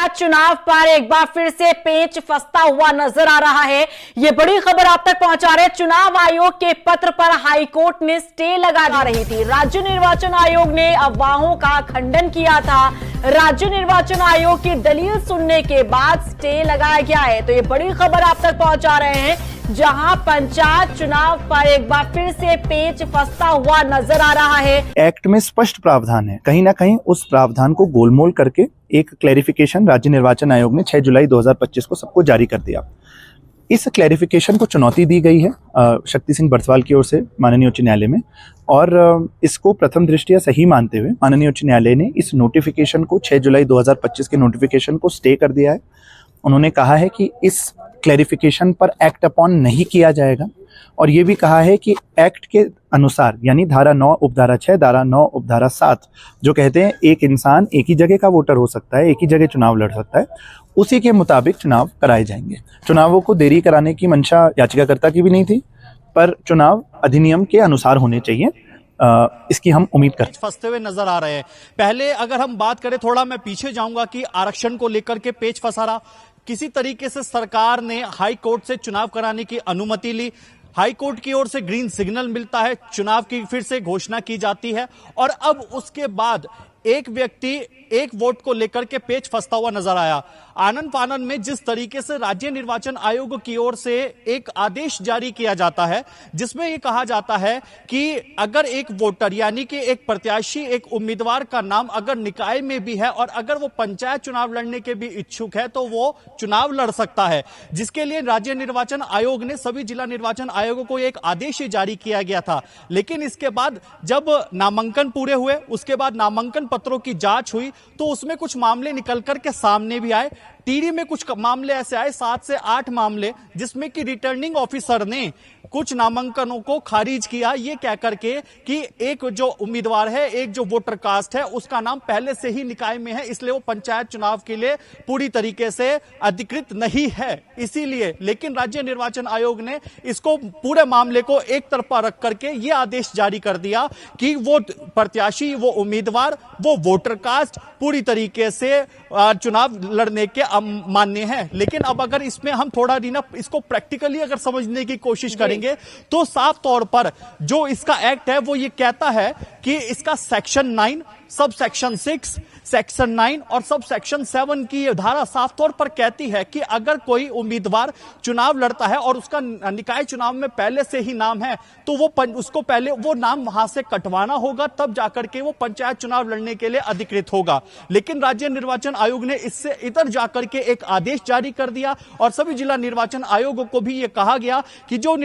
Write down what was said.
पंचायत चुनाव पर एक बार फिर से पेंच फंसता हुआ नजर आ रहा है। ये बड़ी खबर आप तक पहुंचा रहे। चुनाव आयोग के पत्र पर हाईकोर्ट ने स्टे लगा रही थी। राज्य निर्वाचन आयोग ने अफवाहों का खंडन किया था। राज्य निर्वाचन आयोग की दलील सुनने के बाद स्टे लगाया गया है। तो ये बड़ी खबर आप तक पहुंचा रहे हैं, जहां पंचायत चुनाव पर एक बार फिर से पेंच फंसता हुआ नजर आ रहा है। एक्ट में स्पष्ट प्रावधान है, कहीं ना कहीं उस प्रावधान को गोलमोल करके एक क्लैरिफिकेशन राज्य निर्वाचन आयोग ने 6 जुलाई 2025 को सबको जारी कर दिया। इस क्लैरिफिकेशन को चुनौती दी गई है शक्ति सिंह बरसवाल की ओर से माननीय उच्च न्यायालय में, और इसको प्रथम दृष्टया सही मानते हुए माननीय उच्च न्यायालय ने इस नोटिफिकेशन को 6 जुलाई 2025 के नोटिफिकेशन को स्टे कर दिया है। उन्होंने कहा है कि इस क्लैरिफिकेशन पर एक्ट अपॉन नहीं किया जाएगा, और ये भी कहा है कि एक्ट के अनुसार यानी धारा 9 उपधारा 6 धारा 9 उपधारा 7 जो कहते हैं एक इंसान एक ही जगह का वोटर हो सकता है, एक ही जगह चुनाव लड़ सकता है, उसी के मुताबिक चुनाव कराए जाएंगे। चुनावों को देरी कराने की मंशा याचिकाकर्ता की भी नहीं थी, पर चुनाव अधिनियम के अनुसार होने चाहिए, इसकी हम उम्मीद करते हैं। फंसते हुए नजर आ रहे हैं। पहले अगर हम बात करें, थोड़ा मैं पीछे जाऊंगा, कि आरक्षण को लेकर के पेच फंसा रहा। किसी तरीके से सरकार ने हाई कोर्ट से चुनाव कराने की अनुमति ली, हाई कोर्ट की ओर से ग्रीन सिग्नल मिलता है, चुनाव की फिर से घोषणा की जाती है, और अब उसके बाद एक व्यक्ति एक वोट को लेकर के पेच फंसता हुआ नजर आया। आनन फानन में जिस तरीके से राज्य निर्वाचन आयोग की ओर से एक आदेश जारी किया जाता है, जिसमें यह कहा जाता है कि अगर एक वोटर यानी कि एक प्रत्याशी, एक उम्मीदवार का नाम अगर निकाय में भी है और अगर वो पंचायत चुनाव लड़ने के भी इच्छुक है तो वो चुनाव लड़ सकता है, जिसके लिए राज्य निर्वाचन आयोग ने सभी जिला निर्वाचन आयोगों को एक आदेश जारी किया गया था। लेकिन इसके बाद जब नामांकन पूरे हुए, उसके बाद नामांकन पत्रों की जांच हुई, तो उसमें कुछ मामले निकल कर के सामने भी आए। टीडी में कुछ मामले ऐसे आए, 7 से 8 मामले, जिसमें कि रिटर्निंग ऑफिसर ने कुछ नामांकनों को खारिज किया, ये कह करके कि एक जो उम्मीदवार है, एक जो वोटर कास्ट है, उसका नाम पहले से ही निकाय में है, इसलिए वो पंचायत चुनाव के लिए पूरी तरीके से अधिकृत नहीं है, इसीलिए। लेकिन राज्य निर्वाचन आयोग ने इसको पूरे मामले को एक तरफा रख करके ये आदेश जारी कर दिया कि वो प्रत्याशी, वो उम्मीदवार, वो वोटर कास्ट पूरी तरीके से चुनाव लड़ने के मान्य है। लेकिन अब अगर इसमें हम थोड़ा इसको प्रैक्टिकली अगर समझने की कोशिश करेंगे तो साफ तौर पर जो इसका एक्ट है वो ये कहता है कि इसका सेक्शन 9 सब सेक्शन 6, सेक्शन 9 और सब सेक्शन 7 की ये धारा साफ तौर पर कहती है कि अगर कोई उम्मीदवार चुनाव लड़ता है और उसका निकाय चुनाव में पहले से ही नाम है, तो वो उसको पहले वो नाम वहां से कटवाना होगा, तब जाकर के वो पंचायत चुनाव लड़ने के लिए अधिकृत होगा। लेकिन राज्य निर्वाचन आयोग ने इससे इधर जाकर के एक आदेश जारी कर दिया, और सभी जिला निर्वाचन आयोगों को भी ये कहा गया कि जो